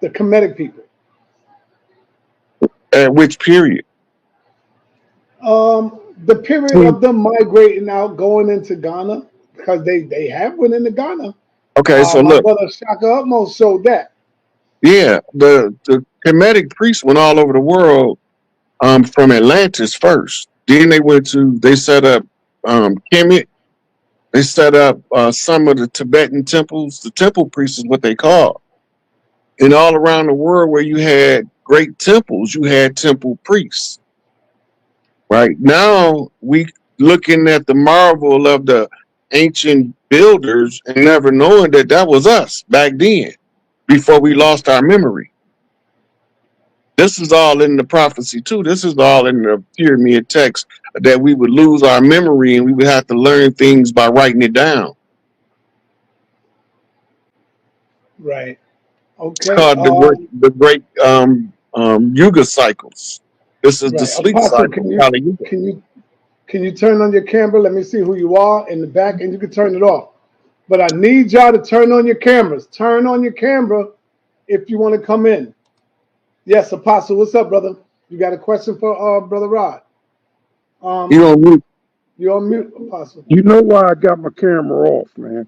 the Kemetic people. At which period? The period of them migrating out, going into Ghana, because they have went into Ghana. Okay, so My look, brother Shaka Utmost showed that. yeah, the Kemetic priests went all over the world, from Atlantis first. Then they set up Kemet. They set up some of the Tibetan temples. The temple priests is what they call. And all around the world where you had great temples, you had temple priests. Right now, we looking at the marvel of the ancient builders and never knowing that that was us back then, before we lost our memory. This is all in the prophecy too. This is all in the pyramid text, that we would lose our memory and we would have to learn things by writing it down. Right. It's Okay. called the great Yuga cycles. This is the Right. sleep Apostle, cycle, Kali Yuga. can you turn on your camera? Let me see who you are in the back, and you can turn it off. But I need y'all to turn on your cameras. Turn on your camera if you want to come in. Yes, Apostle. What's up, brother? You got a question for Brother Rod? You Um, know, we you're on mute, Apostle. You know why I got my camera off, man?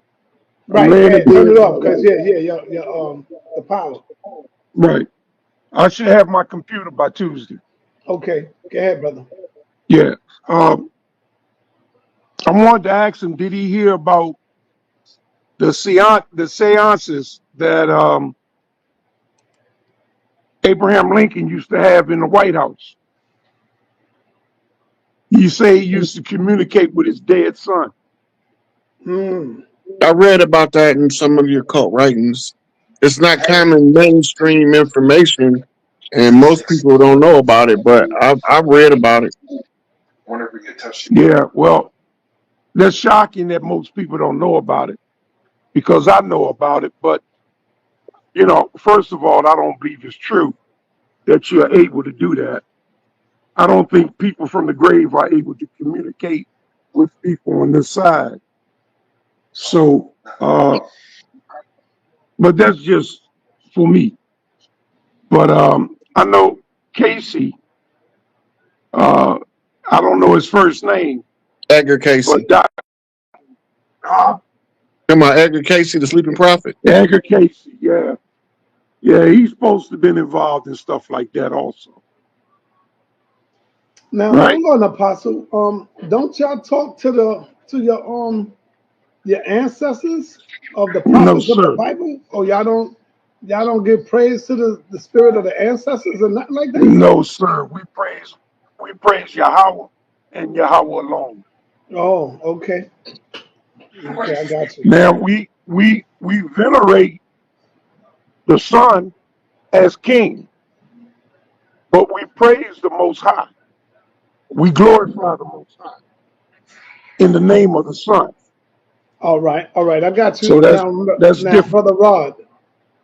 I'm Right. Go laying in ahead. Turn bed. it off because the power. Right. I should have my computer by Tuesday. Okay. Go ahead, brother. Yeah. Um, I wanted to ask him, did he hear about the seances that Abraham Lincoln used to have in the White House? You say he used to communicate with his dead son. Hmm. I read about that in some of your cult writings. It's not common mainstream information, and most people don't know about it. But I've read about it. Yeah. Well, that's shocking that most people don't know about it because I know about it. But, first of all, I don't believe it's true that you're able to do that. I don't think people from the grave are able to communicate with people on this side. So, but that's just for me. But I know Casey. Uh, I don't know his first name, Edgar Casey. but Come on, Edgar Casey, the sleeping prophet. Edgar Casey. Yeah, yeah, he's supposed to have been involved in stuff like that also, Now right? hold on, Apostle. Don't y'all talk to your ancestors of the No, prophets of the sir. Bible? Or y'all don't give praise to the spirit of the ancestors and nothing like that? No, sir. We praise Yahweh and Yahweh alone. Oh, okay. Okay, I got you. Now we venerate the Son as King, but we praise the Most High. We glorify the Most High in the name of the Son. All right, I got So you. that's Now, that's different. Brother Rod,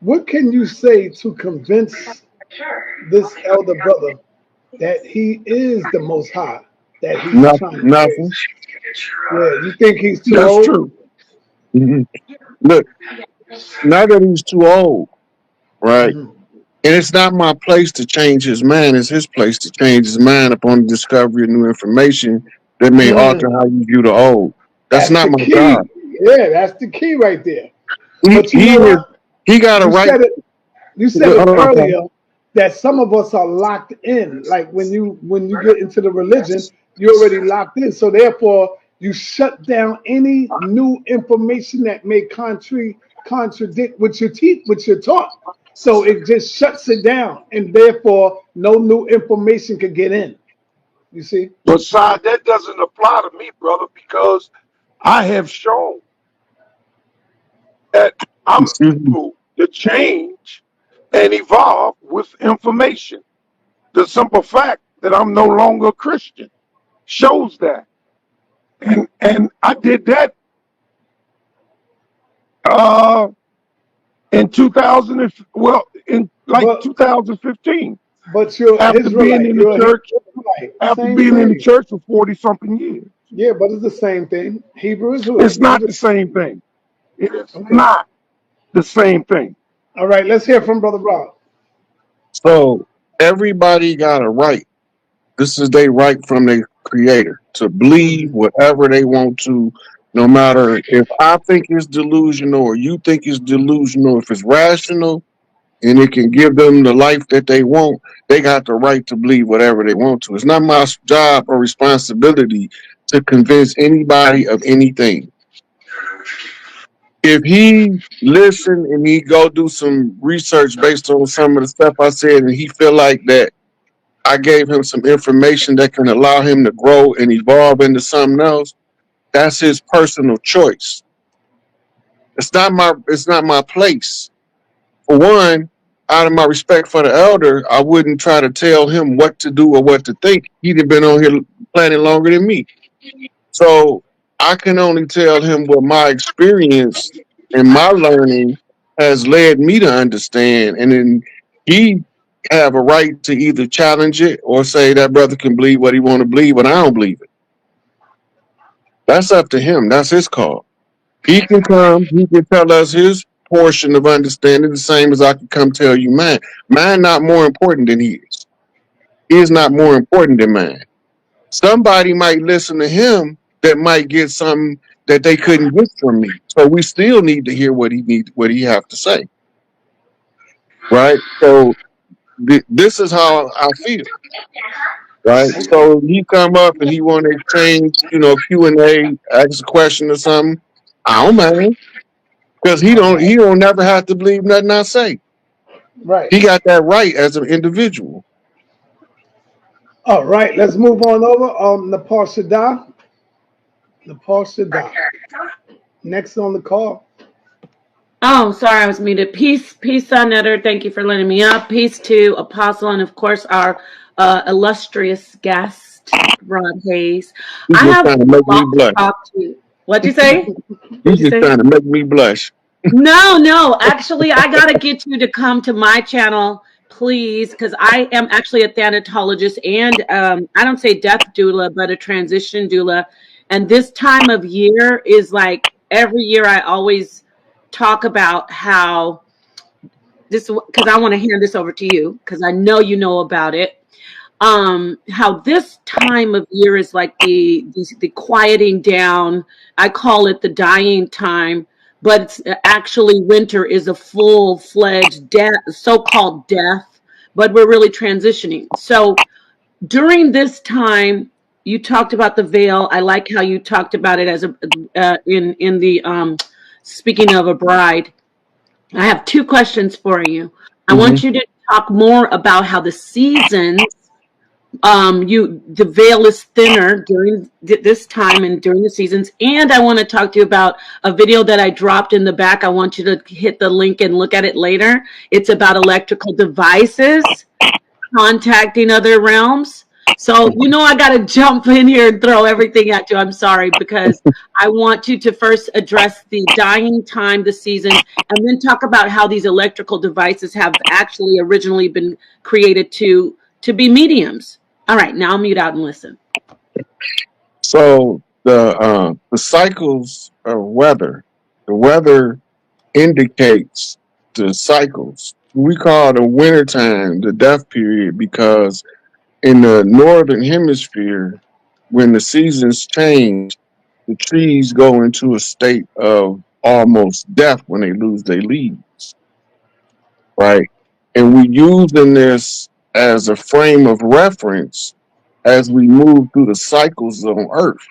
what can you say to convince this elder brother that he is the most high that he's trying to Nothing. praise? Yeah, you think he's too That's old? true. Mhm. Look, now that he's too old, right? Hmm. And it's not my place to change his mind. It's his place to change his mind upon the discovery of new information that may alter how Mm, you view the old. That's that's not the my job. key. Yeah, that's the key right there. He But you he know is, what? he got a You right. said it. You said Hold it on, Paul. earlier that some of us are locked in. Like when you get into the religion, you're already locked in. So therefore, you shut down any new information that may contradict what you teach, what you're taught. So it just shuts it down, and therefore, no new information could get in. You see? But side, that doesn't apply to me, brother, because I have shown that I'm Excuse me. able to change and evolve with information. The simple fact that I'm no longer a Christian shows that. And I did that uh in 2000 in like But 2015 but you're after being Israelite. in the You're a church Israelite. after Same being in the thing. church for 40 something years. Yeah, but it's the same thing. Hebrew It's Israelite. You not the just same thing. It is okay. not the same thing. All right, let's hear from Brother Rob. So everybody got a right. This is their right from their creator to believe Mhm. whatever they want to, no matter if I think it's delusional or you think it's delusional, if it's rational and it can give them the life that they want, they got the right to believe whatever they want to. It's not my job or responsibility to convince anybody of anything. If he listen and he go do some research based on some of the stuff I said and he feel like that I gave him some information that can allow him to grow and evolve into something else, that's his personal choice. It's not my place. For one, out of my respect for the elder, I wouldn't try to tell him what to do or what to think. He'd have been on here planning longer than me. So I can only tell him what my experience and my learning has led me to understand. And then he have a right to either challenge it or say that brother can believe what he want to believe, but I don't believe it. That's up to him. That's his call. He can come, he can tell us his portion of understanding the same as I can come tell you mine. Mine not more important than his. He is not more important than mine. Somebody might listen to him that might get something that they couldn't get from me. So we still need to hear what he have to say, right? So this is how I feel, right? So he come up and he want to exchange, Q&A, ask a question or something. I don't mind because he don't never have to believe nothing I say. Right. He got that right as an individual. All right. Let's move on over. Nepal Shada. Nepal Shada. Next on the call. Oh, sorry, I was muted. Peace, Netter. Thank you for letting me up. Peace to Apostle and, of course, our illustrious guest, Rod Hayes. He I just have trying to a make lot me to blush. talk to you. What'd you say? He What'd you just say? trying to make me blush. No. Actually, I got to get you to come to my channel, please, because I am actually a thanatologist and I don't say death doula, but a transition doula. And this time of year is like every year I always talk about how this, because I want to hand this over to you because I know you know about it. How this time of year is like the quieting down. I call it the dying time, but it's actually winter is a full-fledged death, so-called death, but we're really transitioning. So during this time, you talked about the veil. I like how you talked about it as a in the speaking of a bride. I have two questions for you. I Hmm. want you to talk more about how the seasons, the veil is thinner during this time and during the seasons. And I want to talk to you about a video that I dropped in the back. I want you to hit the link and look at it later. It's about electrical devices contacting other realms. So, I got to jump in here and throw everything at you. I'm sorry, because I want you to first address the dying time, the seasons, and then talk about how these electrical devices have actually originally been created to be mediums. All right, now I'll mute out and listen. So the cycles of weather, the weather indicates the cycles. We call the wintertime the death period because in the northern hemisphere, when the seasons change, the trees go into a state of almost death when they lose their leaves, right? And we using this as a frame of reference as we move through the cycles on Earth.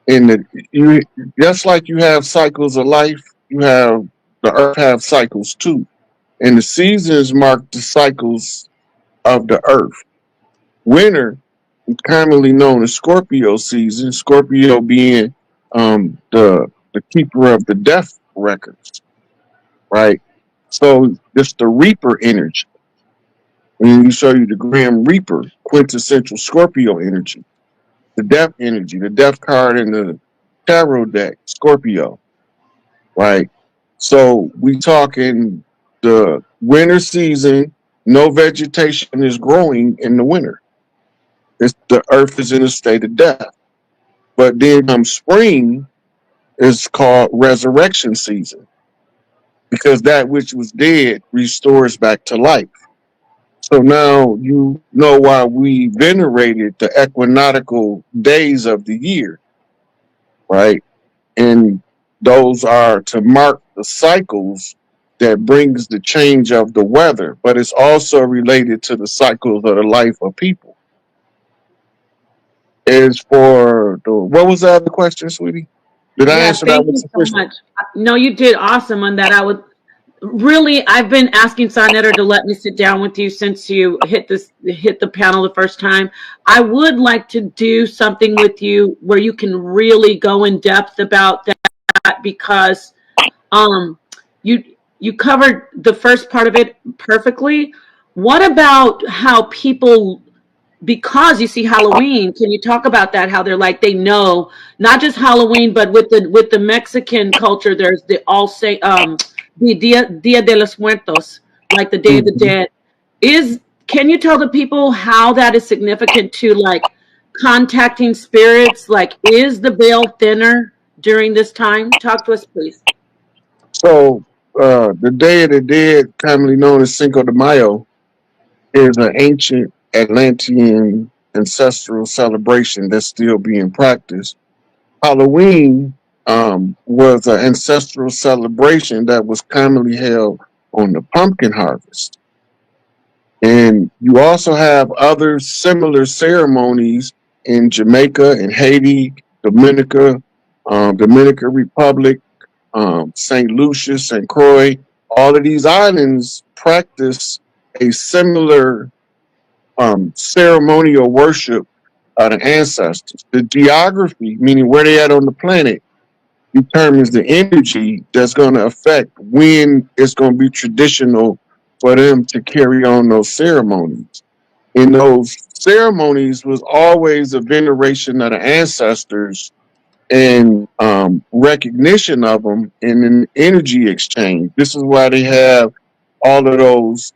And you just like you have cycles of life, you have the Earth have cycles too. And the seasons mark the cycles of the Earth. Winter is commonly known as Scorpio season. Scorpio being the keeper of the death records, right? So it's the Reaper energy. When you show you the Grim Reaper, quintessential Scorpio energy, the death energy, the death card in the tarot deck, Scorpio, right? So we talking the winter season, no vegetation is growing in the winter. The earth is in a state of death. But then come spring is called resurrection season because that which was dead restores back to life. So now you know why we venerated the equinoctial days of the year, right? And those are to mark the cycles that brings the change of the weather, but it's also related to the cycles of the life of people. As for the, what was the other question, sweetie? Did I Yeah, answer that thank with you so sufficient? much. No, you did awesome on that. I would really, I've been asking Sonetter to let me sit down with you since you hit the panel the first time. I would like to do something with you where you can really go in depth about that, because um you you covered the first part of it perfectly. What about how people, because you see Halloween, can you talk about that? How they're like, they know not just Halloween, but with the Mexican culture, there's the all say the Dia de los Muertos, like the Day of the Mhm. Dead. Is Can you tell the people how that is significant to like contacting spirits? Like, is the veil thinner during this time? Talk to us, please. So, the Day of the Dead, commonly known as Cinco de Mayo, is an ancient Atlantean ancestral celebration that's still being practiced. Halloween was an ancestral celebration that was commonly held on the pumpkin harvest. And you also have other similar ceremonies in Jamaica and Haiti, Dominican Republic, St. Lucia, St. Croix. All of these islands practice a similar ceremonial worship of the ancestors. The geography, meaning where they at on the planet, determines the energy that's going to affect when it's going to be traditional for them to carry on those ceremonies. And those ceremonies was always a veneration of the ancestors and recognition of them and an energy exchange. This is why they have all of those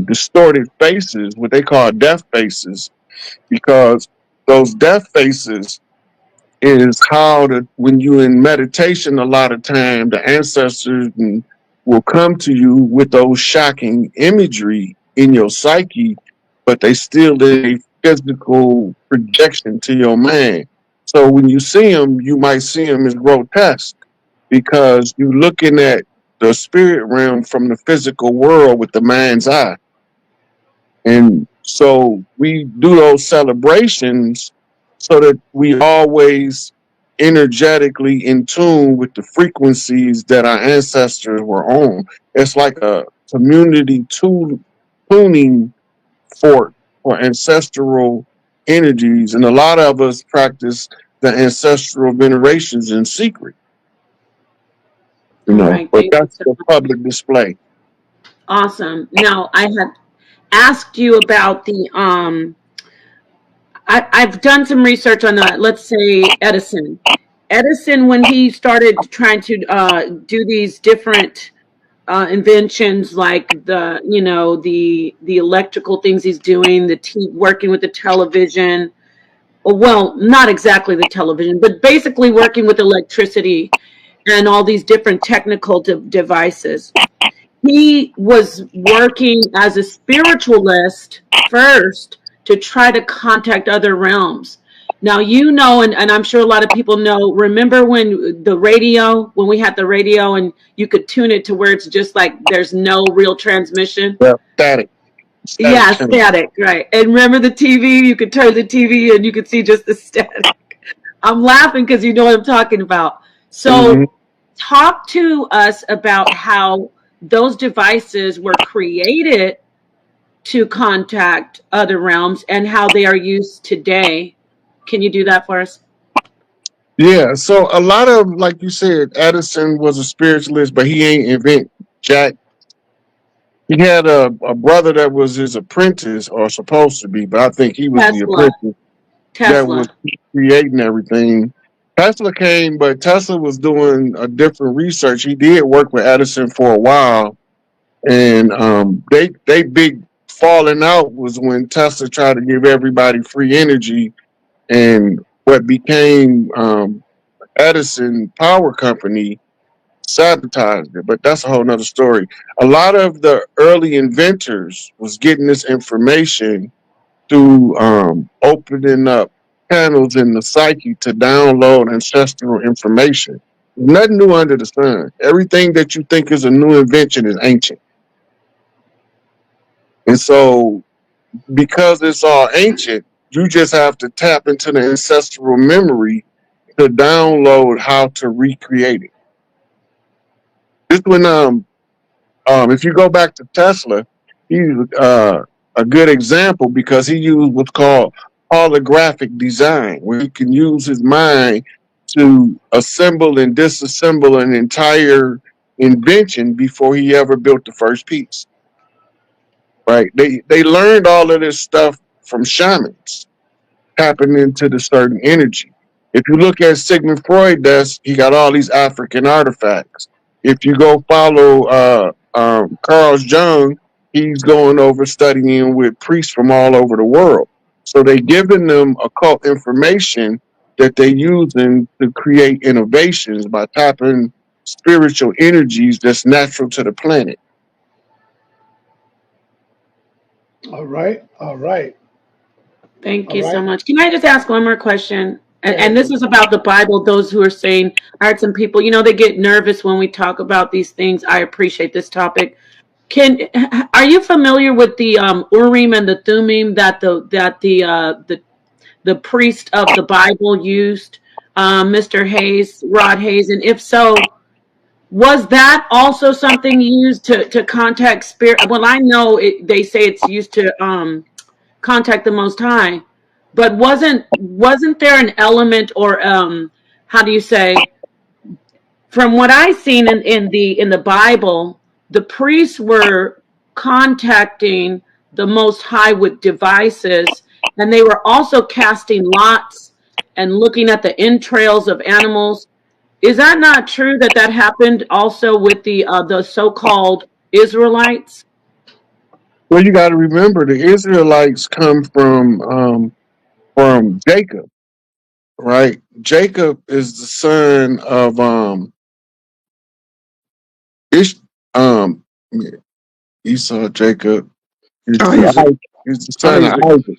distorted faces, what they call death faces, because those death faces is how the when you in meditation a lot of time the ancestors will come to you with those shocking imagery in your psyche, but they still in a physical projection to your mind. So when you see them, you might see them as grotesque because you're looking at the spirit realm from the physical world with the mind's eye. And so we do those celebrations so that we always energetically in tune with the frequencies that our ancestors were on. It's like a community tuning fork for ancestral energies. And a lot of us practice the ancestral venerations in secret, All right, but thank you that's so the much. public display. Awesome. Now I had asked you about I've done some research on let's say Edison. Edison, when he started trying to do these different inventions, like the electrical things he's doing, working with the television. Well, not exactly the television, but basically working with electricity and all these different technical devices. He was working as a spiritualist first to try to contact other realms. Now, and I'm sure a lot of people know, remember when we had the radio and you could tune it to where it's just like there's no real transmission? Yeah, static Yeah, change. static, right. And remember the TV? You could turn the TV and you could see just the static. I'm laughing because you know what I'm talking about. Mm-hmm. So, talk to us about how those devices were created to contact other realms and how they are used today. Can you do that for us? Yeah, so a lot of, like you said, Edison was a spiritualist, but he ain't invent jack. He had a brother that was his apprentice, or supposed to be, but I think he was the Tesla. apprentice that was Tesla. creating everything. Tesla came, but Tesla was doing a different research. He did work with Edison for a while, and they big falling out was when Tesla tried to give everybody free energy, and what became Edison Power Company sabotaged it. But that's a whole nother story. A lot of the early inventors was getting this information through opening up channels in the psyche to download ancestral information. Nothing new under the sun. Everything that you think is a new invention is ancient. And so, because it's all ancient, you just have to tap into the ancestral memory to download how to recreate it. This when if you go back to Tesla, he's a good example because he used what's called holographic design, where he can use his mind to assemble and disassemble an entire invention before he ever built the first piece. Right? They learned all of this stuff from shamans, tapping into the certain energy. If you look at Sigmund Freud, he got all these African artifacts. If you go follow Carl Jung, he's going over studying with priests from all over the world. So they giving them occult information that they using to create innovations by tapping spiritual energies that's natural to the planet. All right. All right. Thank All you so right. much. Can I just ask one more question? Go And ahead. this is about the Bible. Those who are saying, I heard some people, they get nervous when we talk about these things. I appreciate this topic. Are you familiar with the Urim and the Thummim that the priest of the Bible used, Mr. Hayes, Rod Hayes? And if so, was that also something used to contact spirit? Well, I know they say it's used to contact the Most High, but wasn't there an element, or how do you say, from what I've seen in the Bible, the priests were contacting the Most High with devices, and they were also casting lots and looking at the entrails of animals. Is that not true that happened also with the so-called Israelites? Well, you got to remember the Israelites come from Jacob, right? Jacob is the son of Ish, um Esau. Jacob is Isaac. the son of Isaac. Isaac.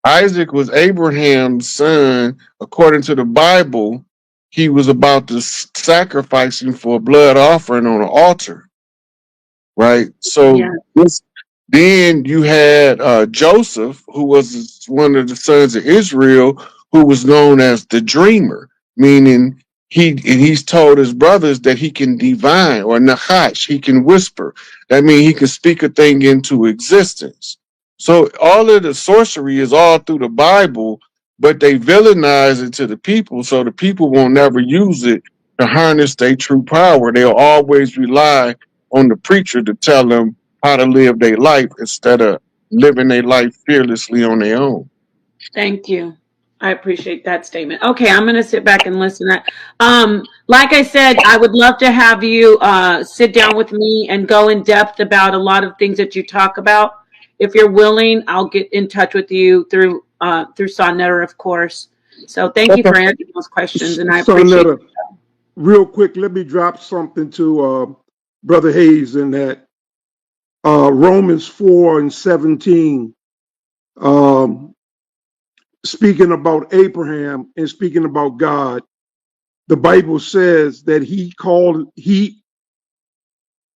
Isaac was Abraham's son. According to the Bible, he was about to sacrifice him for a blood offering on an altar, right? Yeah. So then you had Joseph, who was one of the sons of Israel, who was known as the dreamer, meaning he's told his brothers that he can divine, or nachash, he can whisper. That means he can speak a thing into existence. So all of the sorcery is all through the Bible, but they villainize it to the people, so the people won't never use it to harness their true power. They'll always rely on the preacher to tell them how to live their life instead of living their life fearlessly on their own. Thank you. I appreciate that statement. Okay, I'm going to sit back and listen. Like I said, I would love to have you sit down with me and go in depth about a lot of things that you talk about. If you're willing, I'll get in touch with you through Sonetta, of course. So thank you for answering those questions, and I appreciate it. Sonetta, real quick, let me drop something to Brother Hayes in that Romans 4:17, um, speaking about Abraham and speaking about God. The Bible says that he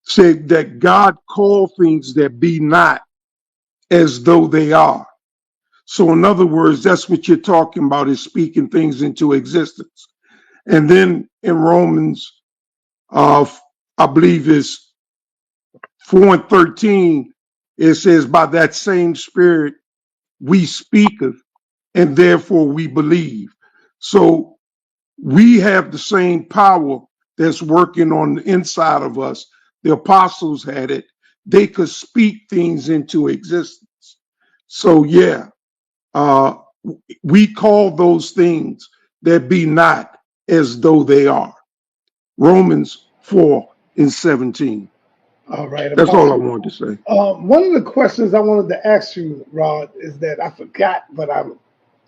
said that God called things that be not as though they are. So in other words, that's what you're talking about, is speaking things into existence. And then in Romans, I believe it's 4:13, it says, by that same spirit we speaketh, and therefore we believe. So we have the same power that's working on the inside of us. The apostles had it. They could speak things into existence. So yeah, uh, we call those things that be not as though they are. Romans 4:17. All right, That's all I Apostle. wanted to say. One of the questions I wanted to ask you, Rod, is that I forgot, but I'm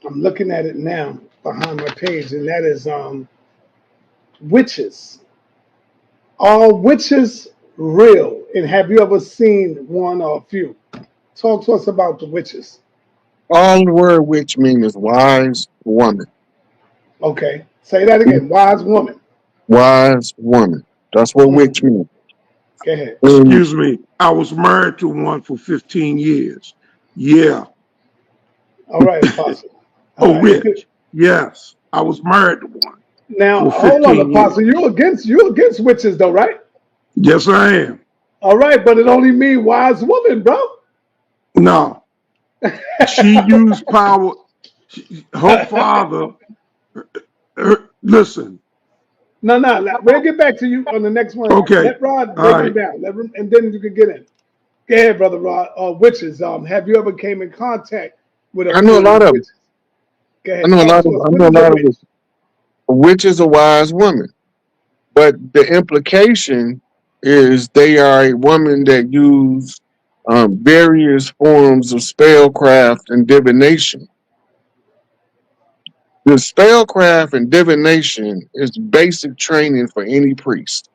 looking at it now behind my page, and that is witches. Are witches real? And have you ever seen one or a few? Talk to us about the witches. All the word witch mean is wise woman. Okay. Say that again. Wise woman. Wise woman. That's what witch Mm. means. Go ahead. And Excuse me. I was married to one for 15 years. Yeah. All right, Apostle. All A right. witch. Yes. I was married to one Now for hold on, 15 years. Apostle. You against witches though, right? Yes, I am. All right, but it only means wise woman, bro. No. She used power. Her father, listen. No, no, we'll get back to you on the next one. Okay. Let Rod All break them right. down, and then you can get in. Go ahead, brother Rod. Witches. Have you ever came in contact with a I know a few lot of witches? Go I ahead, know a talk lot of to us. I What know a is a lot of witch? a witch is a wise woman. But the implication is they are a woman that use various forms of spellcraft and divination. The spellcraft and divination is basic training for any priest.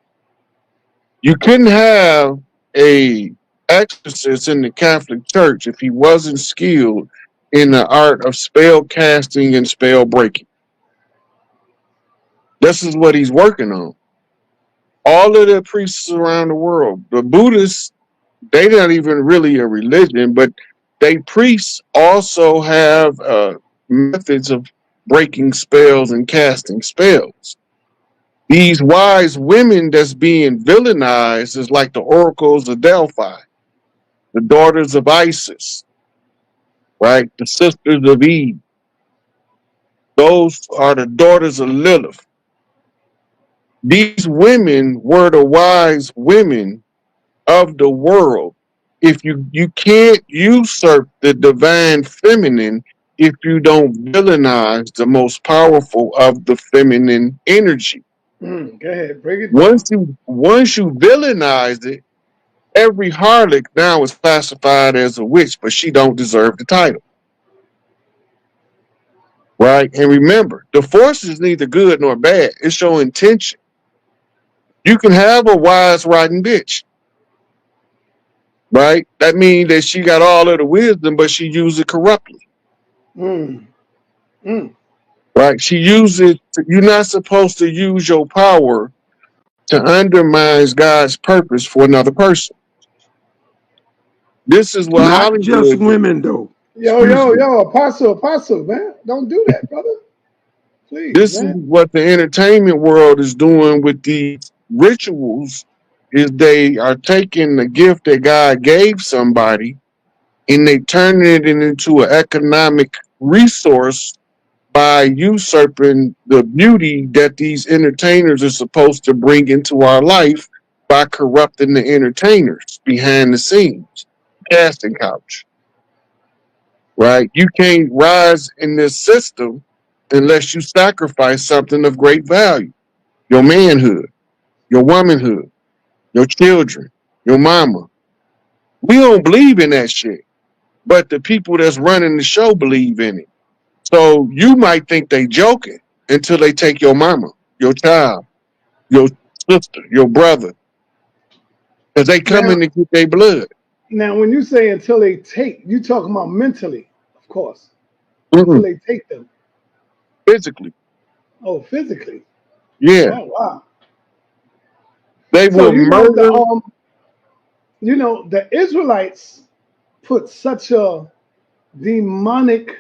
You couldn't have a exorcist in the Catholic Church if he wasn't skilled in the art of spell casting and spell breaking. This is what he's working on. All of the priests around the world, the Buddhists, they're not even really a religion, but they priests also have methods of breaking spells and casting spells. These wise women that's being villainized is like the oracles of Delphi, the daughters of Isis, right? The sisters of Eve. Those are the daughters of Lilith. These women were the wise women of the world. If you can't usurp the divine feminine if you don't villainize the most powerful of the feminine energy. Go ahead, break it Once down. you villainize it, every harlot now is classified as a witch, but she don't deserve the title. Right? And remember, the force is neither good nor bad. It's your intention. You can have a wise riding bitch, right? That means that she got all of the wisdom, but she used it corruptly. Mm, mm. Right? She uses you're not supposed to use your power to undermine God's purpose for another person. This is what Not just Hollywood did. women, though. Yo, Excuse yo, me. yo, apostle, man. Don't do that, brother. Please, This is man. what the entertainment world is doing with these rituals is they are taking the gift that God gave somebody and they turning it into an economic resource by usurping the beauty that these entertainers are supposed to bring into our life by corrupting the entertainers behind the scenes. Casting couch, right? You can't rise in this system unless you sacrifice something of great value. Your manhood, your womanhood, your children, your mama. We don't believe in that shit, but the people that's running the show believe in it. So you might think they joking until they take your mama, your child, your sister, your brother, because they Now, coming to get their blood. when you say until they take, you talking about mentally, of course. Until Mm-mm. they take them. Physically, Oh, physically. yeah, Oh, wow. they So will murder. the Israelites put such a demonic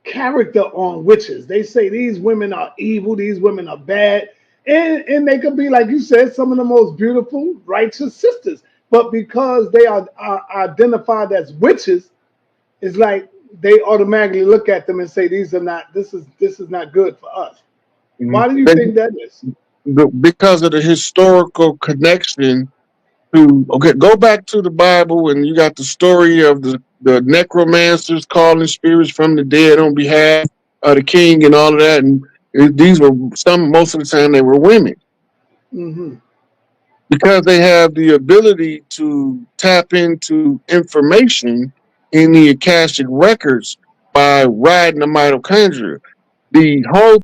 character on witches. They say these women are evil, these women are bad, and they could be, like you said, some of the most beautiful, righteous sisters. But because they are identified as witches, it's like they automatically look at them and say these are not. This is not good for us. Why do you They, think that is? because of the historical connection to okay, go back to the Bible and you got the story of the necromancers calling spirits from the dead on behalf of the king and all of that. And these were most of the time they were women Hmm. because they have the ability to tap into information in the Akashic records by riding the mitochondria. The whole